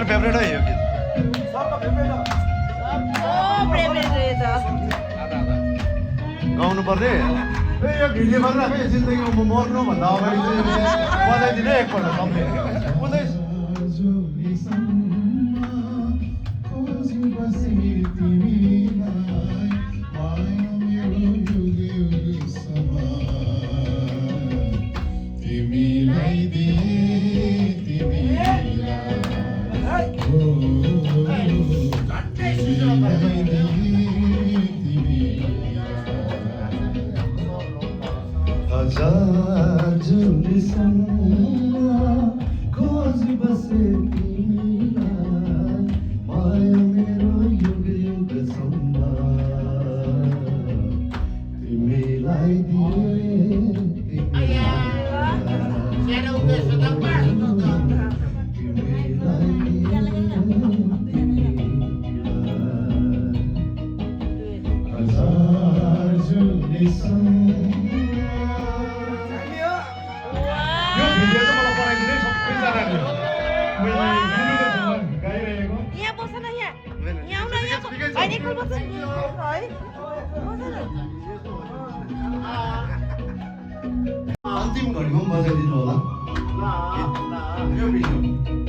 मेरो फेभरेट है यो गीत गाउनु पर्ने ए यो भिडियो गरिराख है जिन्दगीमा मर्नुभन्दा अगाडि चाहिँ बजाइदिने एकपल्ट सबले कुनै हजार जुलिसम्म खोजी बसे तिमीलाई माया मेरो युग युगसम्म तिमीलाई हजार जुलिसम्म यहाँ बस न यहाँ आउन यहाँ एकल बस है अन्तिम घडीमा बजाइदिनु होला यो भिडियो